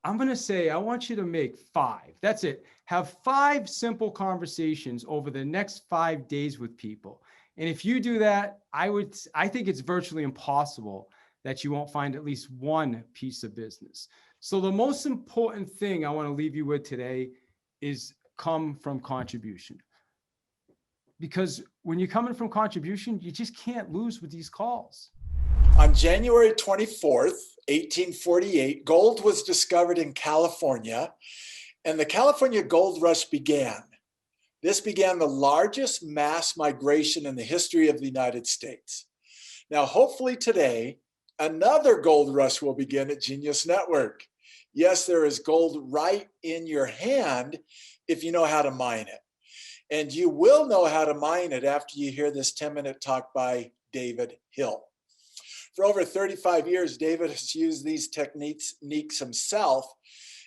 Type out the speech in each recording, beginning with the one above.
I'm going to say, I want you to make 5. That's it. Have 5 simple conversations over the next 5 days with people. And if you do that, I think it's virtually impossible that you won't find at least one piece of business. So the most important thing I want to leave you with today is come from contribution. Because when you're coming from contribution, you just can't lose with these calls. On January 24th, 1848, gold was discovered in California, and the California gold rush began. This began the largest mass migration in the history of the United States. Now, hopefully today, another gold rush will begin at Genius Network. Yes, there is gold right in your hand if you know how to mine it. And you will know how to mine it after you hear this 10-minute talk by David Hill. For over 35 years, David has used these techniques himself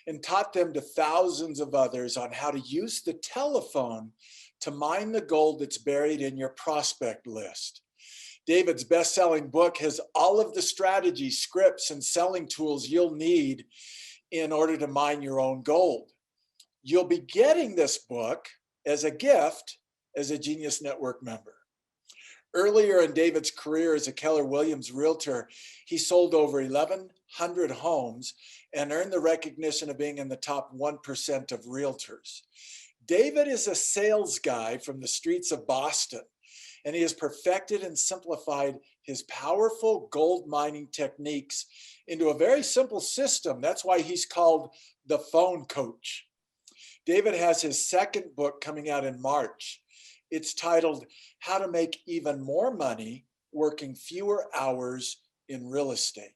and taught them to thousands of others on how to use the telephone to mine the gold that's buried in your prospect list. David's best-selling book has all of the strategies, scripts, and selling tools you'll need in order to mine your own gold. You'll be getting this book as a gift as a Genius Network member. Earlier in David's career as a Keller Williams realtor, he sold over 1,100 homes and earned the recognition of being in the top 1% of realtors. David is a sales guy from the streets of Boston, and he has perfected and simplified his powerful gold mining techniques into a very simple system. That's why he's called the phone coach. David has his second book coming out in March. It's titled How to Make Even More Money Working Fewer Hours in Real Estate.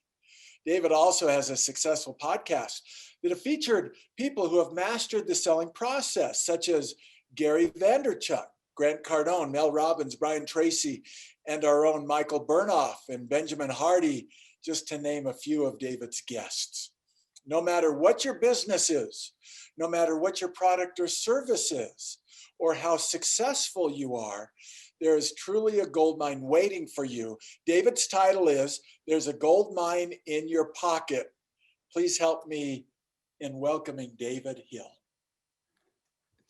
David also has a successful podcast that have featured people who have mastered the selling process, such as Gary Vaynerchuk, Grant Cardone, Mel Robbins, Brian Tracy, and our own Michael Burnoff and Benjamin Hardy, just to name a few of David's guests. No matter what your business is, no matter what your product or service is, or how successful you are, there is truly a gold mine waiting for you. David's title is, There's a Gold Mine in Your Pocket. Please help me in welcoming David Hill.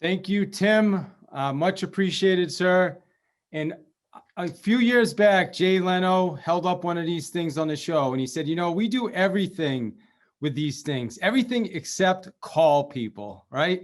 Thank you, Tim. Much appreciated, sir. And a few years back, Jay Leno held up one of these things on the show, and he said, we do everything with these things, everything except call people, right?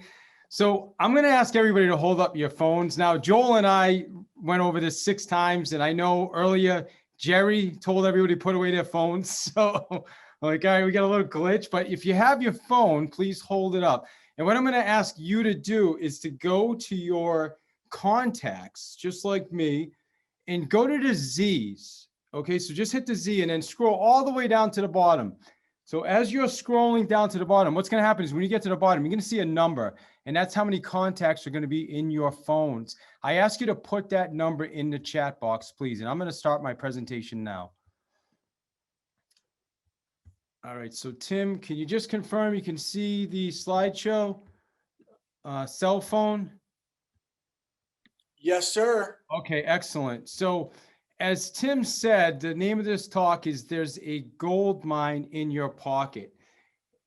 So I'm going to ask everybody to hold up your phones. Now, Joel and I went over this 6 times, and I know earlier Jerry told everybody to put away their phones. So like, all right, we got a little glitch, but if you have your phone, please hold it up. And what I'm going to ask you to do is to go to your contacts, just like me, and go to the Z's. Okay, so just hit the Z and then scroll all the way down to the bottom. So as you're scrolling down to the bottom, what's going to happen is when you get to the bottom, you're going to see a number, and that's how many contacts are going to be in your phones. I ask you to put that number in the chat box, please. And I'm going to start my presentation now. All right. So Tim, can you just confirm you can see the slideshow, cell phone? Yes, sir. Okay, excellent. So as Tim said, the name of this talk is There's a Gold Mine in Your Pocket.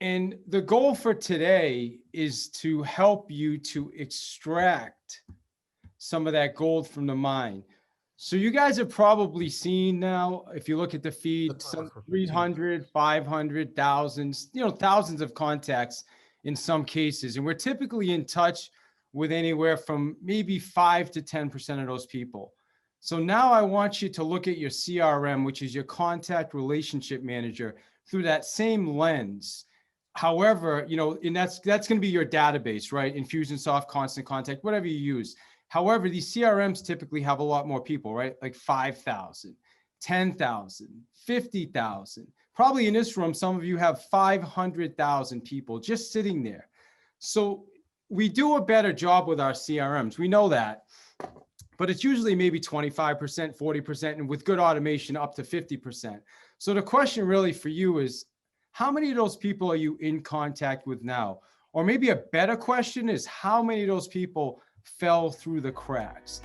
And the goal for today is to help you to extract some of that gold from the mine. So you guys have probably seen now, if you look at the feed, some 300, 500, thousands, thousands of contacts in some cases. And we're typically in touch with anywhere from maybe 5 to 10% of those people. So now I want you to look at your CRM, which is your contact relationship manager, through that same lens. However, and that's going to be your database, right? Infusionsoft, Constant Contact, whatever you use. However, these CRMs typically have a lot more people, right? Like 5,000, 10,000, 50,000. Probably in this room, some of you have 500,000 people just sitting there. So we do a better job with our CRMs. We know that. But it's usually maybe 25%, 40%, and with good automation, up to 50%. So the question really for you is, how many of those people are you in contact with now? Or maybe a better question is, how many of those people fell through the cracks?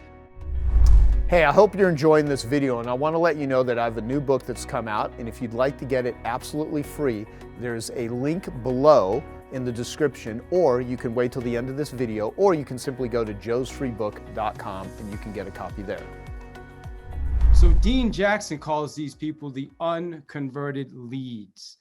Hey, I hope you're enjoying this video, and I want to let you know that I have a new book that's come out, and if you'd like to get it absolutely free, there's a link below in the description, or you can wait till the end of this video, or you can simply go to joesfreebook.com and you can get a copy there. So Dean Jackson calls these people the unconverted leads.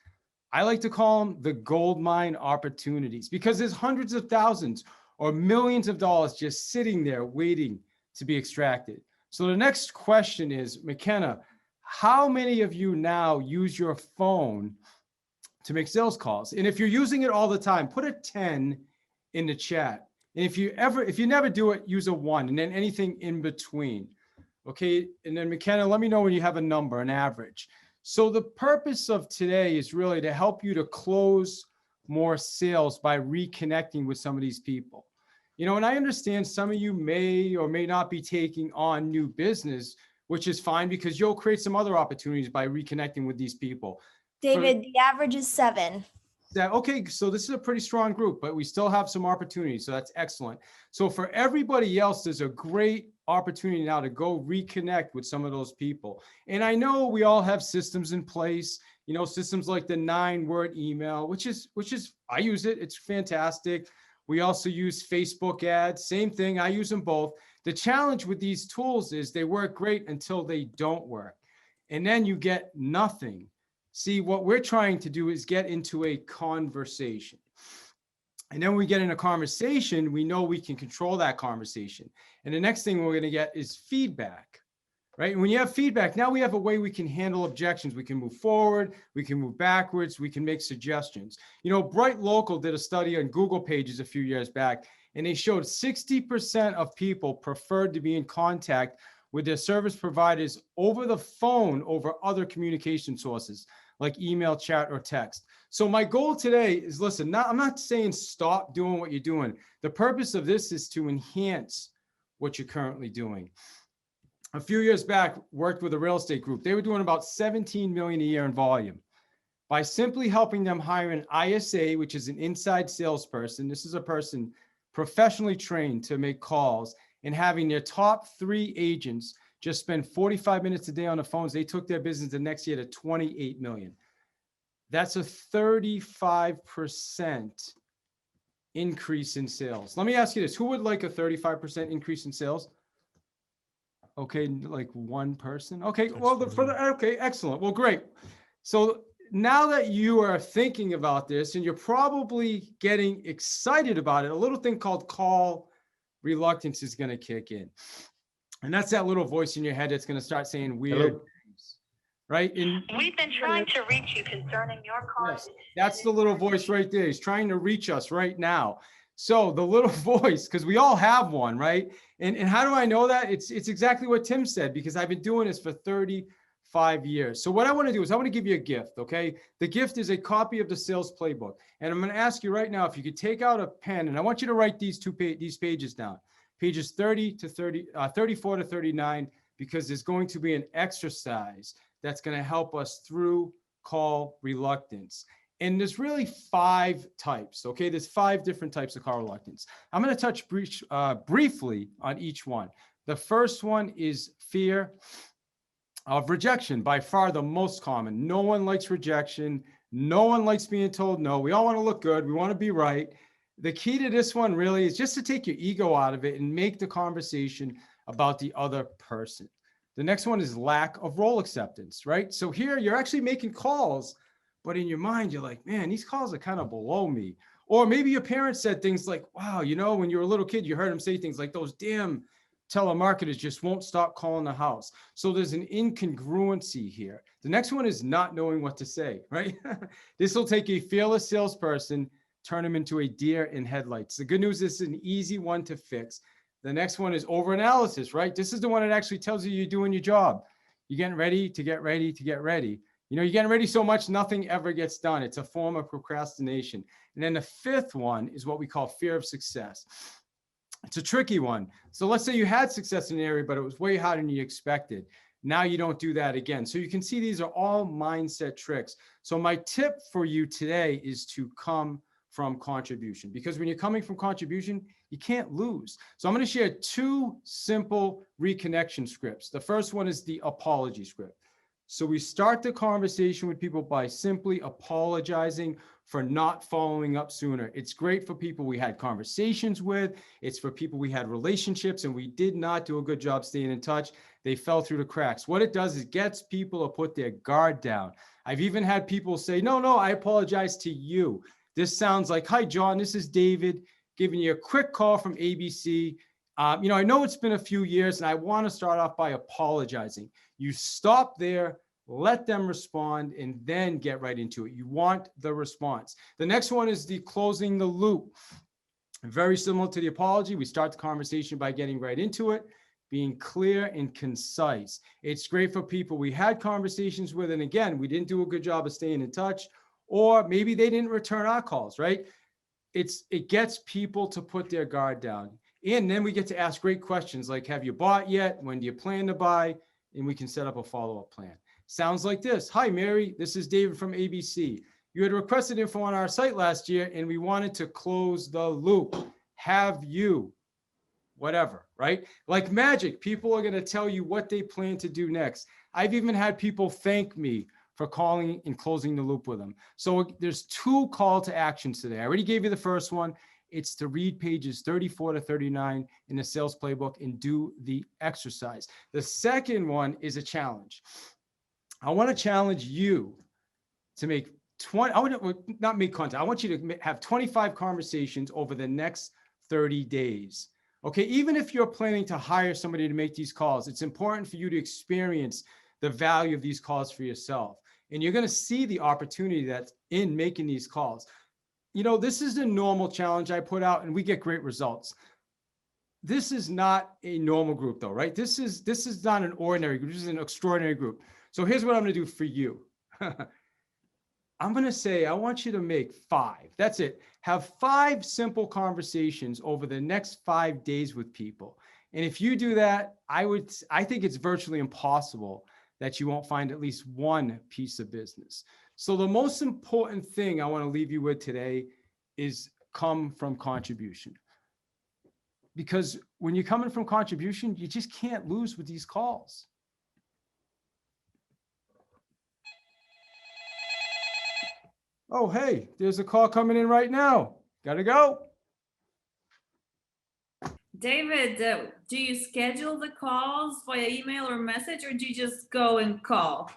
I like to call them the goldmine opportunities, because there's hundreds of thousands or millions of dollars just sitting there waiting to be extracted. So the next question is, McKenna, how many of you now use your phone to make sales calls? And if you're using it all the time, put a 10 in the chat. And if you never do it, use a 1, and then anything in between. Okay. And then McKenna, let me know when you have a number, an average. So the purpose of today is really to help you to close more sales by reconnecting with some of these people. You know, and I understand some of you may or may not be taking on new business, which is fine, because you'll create some other opportunities by reconnecting with these people. David, the average is 7. Okay, so this is a pretty strong group, but we still have some opportunities, so that's excellent. So for everybody else, there's a great opportunity now to go reconnect with some of those people. And I know we all have systems in place, you know, systems like the 9-word email, which is I use it, it's fantastic. We also use Facebook ads, same thing, I use them both. The challenge with these tools is they work great until they don't work, and then you get nothing. See, what we're trying to do is get into a conversation. And then when we get in a conversation, we know we can control that conversation. And the next thing we're going to get is feedback, right? And when you have feedback, now we have a way we can handle objections. We can move forward, we can move backwards, we can make suggestions. You know, Bright Local did a study on Google Pages a few years back, and they showed 60% of people preferred to be in contact with their service providers over the phone over other communication sources like email, chat, or text. So my goal today is, listen, I'm not saying stop doing what you're doing. The purpose of this is to enhance what you're currently doing. A few years back, worked with a real estate group. They were doing about 17 million a year in volume. By simply helping them hire an ISA, which is an inside salesperson, this is a person professionally trained to make calls, and having their top 3 agents just spend 45 minutes a day on the phones, they took their business the next year to 28 million. That's a 35% increase in sales. Let me ask you this. Who would like a 35% increase in sales? Okay, like one person. Okay, well, okay, excellent. Well, great. So now that you are thinking about this and you're probably getting excited about it, a little thing called call reluctance is going to kick in. And that's that little voice in your head that's going to start saying weird things, right? And we've been trying to reach you concerning your call. Yes, that's the little voice right there. He's trying to reach us right now. So the little voice, because we all have one, right? And how do I know that? It's exactly what Tim said, because I've been doing this for 35 years. So what I want to do is I want to give you a gift, okay? The gift is a copy of the sales playbook. And I'm going to ask you right now if you could take out a pen, and I want you to write these pages down. Pages 34 to 39, because there's going to be an exercise that's going to help us through call reluctance. And there's really 5 types, okay? There's 5 different types of call reluctance. I'm going to touch briefly on each one. The first one is fear of rejection, by far the most common. No one likes rejection. No one likes being told no. We all want to look good. We want to be right. The key to this one really is just to take your ego out of it and make the conversation about the other person. The next one is lack of role acceptance, right? So here you're actually making calls, but in your mind, you're like, man, these calls are kind of below me. Or maybe your parents said things like, wow, you know, when you were a little kid, you heard them say things like, those damn telemarketers just won't stop calling the house. So there's an incongruency here. The next one is not knowing what to say, right? This will take a fearless salesperson, turn them into a deer in headlights. The good news is it's an easy one to fix. The next one is overanalysis, right? This is the one that actually tells you you're doing your job. You're getting ready to get ready to get ready. You know, you're getting ready so much, nothing ever gets done. It's a form of procrastination. And then the 5th one is what we call fear of success. It's a tricky one. So let's say you had success in an area, but it was way harder than you expected. Now you don't do that again. So you can see these are all mindset tricks. So my tip for you today is to come from contribution, because when you're coming from contribution, you can't lose. So I'm going to share 2 simple reconnection scripts. The first one is the apology script. So we start the conversation with people by simply apologizing for not following up sooner. It's great for people we had conversations with. It's for people we had relationships and we did not do a good job staying in touch. They fell through the cracks. What it does is gets people to put their guard down. I've even had people say, no, I apologize to you. This sounds like, hi, John, this is David giving you a quick call from ABC. I know it's been a few years and I want to start off by apologizing. You stop there, let them respond, and then get right into it. You want the response. The next one is the closing the loop. Very similar to the apology. We start the conversation by getting right into it, being clear and concise. It's great for people we had conversations with, and again, we didn't do a good job of staying in touch, or maybe they didn't return our calls, right? It gets people to put their guard down. And then we get to ask great questions like, have you bought yet? When do you plan to buy? And we can set up a follow-up plan. Sounds like this. Hi, Mary. This is David from ABC. You had requested info on our site last year, and we wanted to close the loop. Have you? Whatever, right? Like magic, people are going to tell you what they plan to do next. I've even had people thank me for calling and closing the loop with them. So there's 2 call to actions today. I already gave you the first one. It's to read pages 34 to 39 in the sales playbook and do the exercise. The second one is a challenge. I want to challenge you to make 20, I want to not make content. I want you to have 25 conversations over the next 30 days. Okay, even if you're planning to hire somebody to make these calls, it's important for you to experience the value of these calls for yourself. And you're going to see the opportunity that's in making these calls. This is a normal challenge I put out and we get great results. This is not a normal group though, right? This is not an ordinary group. This is an extraordinary group. So here's what I'm going to do for you. I'm going to say, I want you to make 5. That's it. Have 5 simple conversations over the next 5 days with people. And if you do that, I think it's virtually impossible that you won't find at least one piece of business. So the most important thing I want to leave you with today is come from contribution. Because when you're coming from contribution, you just can't lose with these calls. Oh, hey, there's a call coming in right now. Gotta go. David, do you schedule the calls via email or message, or do you just go and call?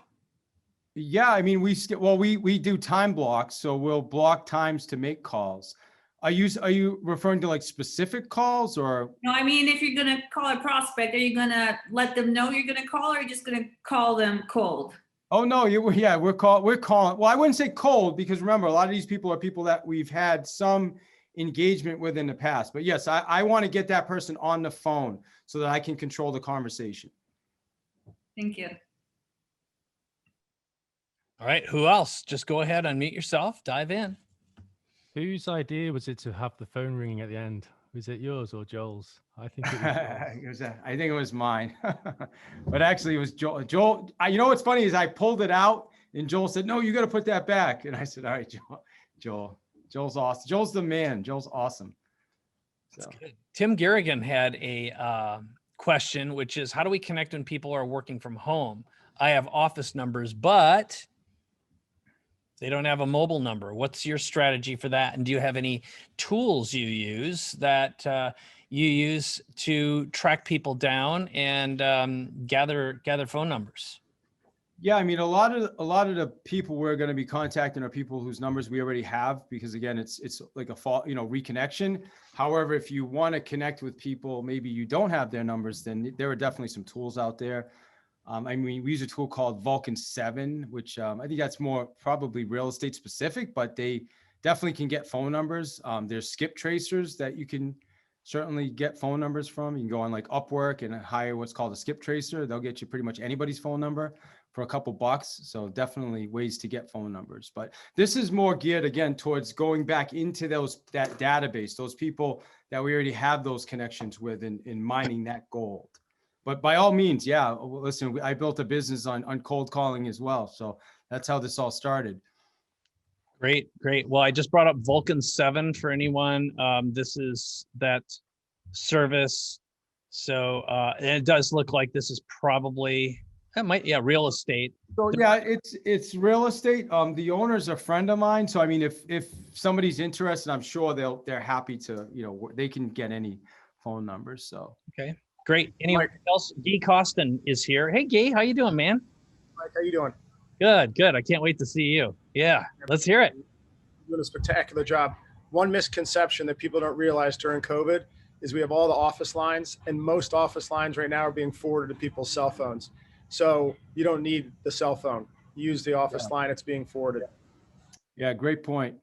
Yeah, I mean, we do time blocks, so we'll block times to make calls. Are you referring to like specific calls or? No, I mean, if you're gonna call a prospect, are you gonna let them know you're gonna call, or are you just gonna call them cold? Oh no, we're calling. Well, I wouldn't say cold because remember, a lot of these people are people that we've had some engagement with in the past. But yes, I want to get that person on the phone so that I can control the conversation. Thank you. All right, who else? Just go ahead, unmute yourself, dive in. Whose idea was it to have the phone ringing at the end? Was it yours or Joel's? I think it was Joel's. I think it was mine, but actually it was Joel. You know what's funny is I pulled it out and Joel said, "No, you got to put that back." And I said, "All right, Joel's awesome. Joel's the man. Joel's awesome." So. That's good. Tim Garrigan had a question, which is, how do we connect when people are working from home? I have office numbers, but they don't have a mobile number. What's your strategy for that? And do you have any tools you use that you use to track people down and gather phone numbers? Yeah, I mean, a lot of the people we're going to be contacting are people whose numbers we already have, because again, it's like a reconnection. However, if you want to connect with people, maybe you don't have their numbers, then there are definitely some tools out there. I mean, we use a tool called Vulcan 7, which I think that's more probably real estate specific, but they definitely can get phone numbers. There's skip tracers that you can certainly get phone numbers from. You can go on like Upwork and hire what's called a skip tracer. They'll get you pretty much anybody's phone number for a couple bucks. So definitely ways to get phone numbers. But this is more geared again towards going back into that database, those people that we already have those connections with, and mining that gold. But by all means, yeah, listen, I built a business on cold calling as well. So that's how this all started. Great, great. Well, I just brought up Vulcan 7 for anyone. This is that service. So, and it does look like this is probably, real estate. So yeah, it's real estate. The owner's a friend of mine. So I mean, if somebody's interested, I'm sure they're happy to, they can get any phone numbers. So. Okay, great. Anyone else? Guy Costin is here. Hey, Guy, how you doing, man? Mike, how you doing? Good, good. I can't wait to see you. Yeah, let's hear it. You're doing a spectacular job. One misconception that people don't realize during COVID is we have all the office lines, and most office lines right now are being forwarded to people's cell phones. So you don't need the cell phone. Use the office line, it's being forwarded. Yeah, great point.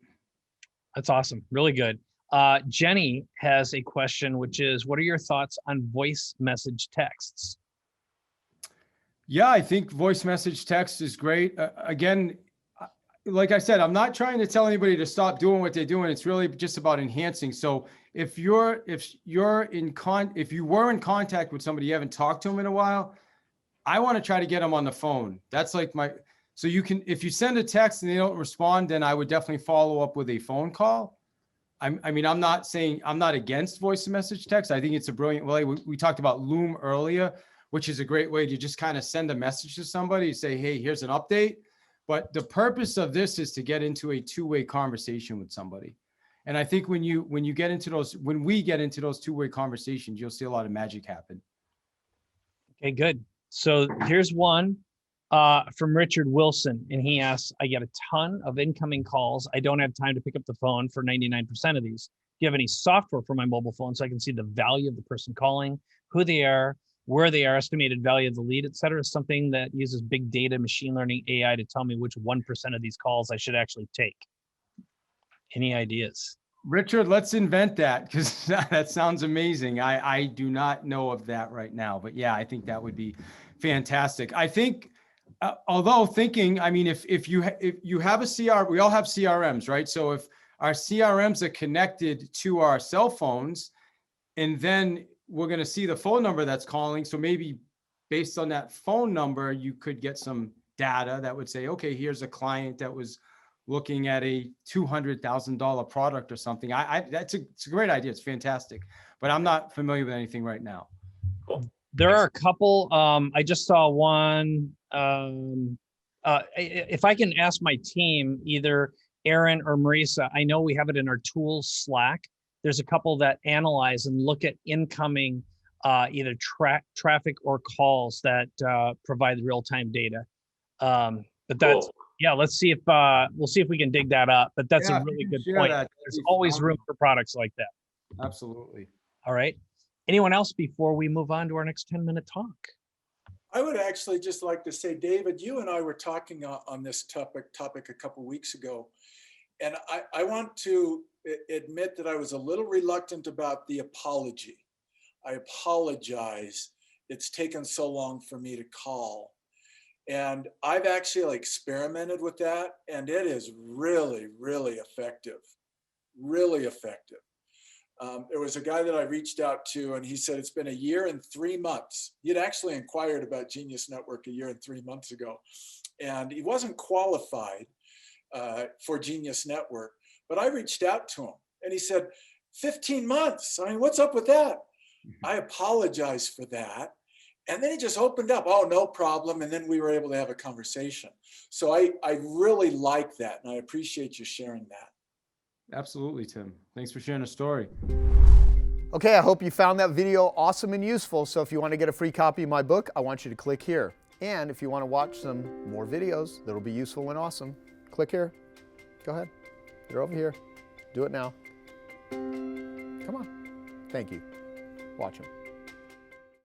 That's awesome. Really good. Jenny has a question, which is, what are your thoughts on voice message texts? Yeah, I think voice message text is great. Again, like I said, I'm not trying to tell anybody to stop doing what they're doing. It's really just about enhancing. So if you were in contact with somebody you haven't talked to them in a while, I want to try to get them on the phone. That's like so you can, if you send a text and they don't respond, then I would definitely follow up with a phone call. I mean, I'm not saying I'm not against voice message text. I think it's a brilliant way. We talked about Loom earlier, which is a great way to just kind of send a message to somebody, say, hey, here's an update. But the purpose of this is to get into a two-way conversation with somebody. And I think when we get into those two-way conversations, you'll see a lot of magic happen. Okay, good. So here's one from Richard Wilson, and he asks, I get a ton of incoming calls. I don't have time to pick up the phone for 99% of these. Do you have any software for my mobile phone so I can see the value of the person calling, who they are, where they are, estimated value of the lead, et cetera? Something that uses big data, machine learning, AI to tell me which 1% of these calls I should actually take. Any ideas? Richard, let's invent that, because that sounds amazing. I do not know of that right now, but yeah, I think that would be fantastic. I think, I mean, if you have a CR, we all have CRMs, right? So if our CRMs are connected to our cell phones, and then we're going to see the phone number that's calling. So maybe based on that phone number, you could get some data that would say, okay, here's a client that was looking at a $200,000 product or something. It's a great idea. It's fantastic, but I'm not familiar with anything right now. Cool. There are a couple. I just saw one. If I can ask my team, either Aaron or Marisa, I know we have it in our tools Slack. There's a couple that analyze and look at incoming either traffic or calls that provide real-time data. But that's cool. Yeah. Let's see if we'll see if we can dig that up. But that's a really good point. There's always room for products like that. Absolutely. All right. Anyone else before we move on to our next 10-minute talk? I would actually just like to say, David, you and I were talking on this topic a couple of weeks ago, and I want to admit that I was a little reluctant about the apology. I apologize. It's taken so long for me to call. And I've actually experimented with that, and it is really, really effective, really effective. There was a guy that I reached out to, and he said it's been 1 year and 3 months. He'd actually inquired about Genius Network 1 year and 3 months ago, and he wasn't qualified for Genius Network, but I reached out to him, and he said, 15 months. I mean, what's up with that? I apologized for that. And then he just opened up, oh, no problem. And then we were able to have a conversation. So I really like that. And I appreciate you sharing that. Absolutely, Tim. Thanks for sharing a story. Okay, I hope you found that video awesome and useful. So if you want to get a free copy of my book, I want you to click here. And if you want to watch some more videos that'll be useful and awesome, click here. Go ahead. They're over here. Do it now. Come on. Thank you. Watch them.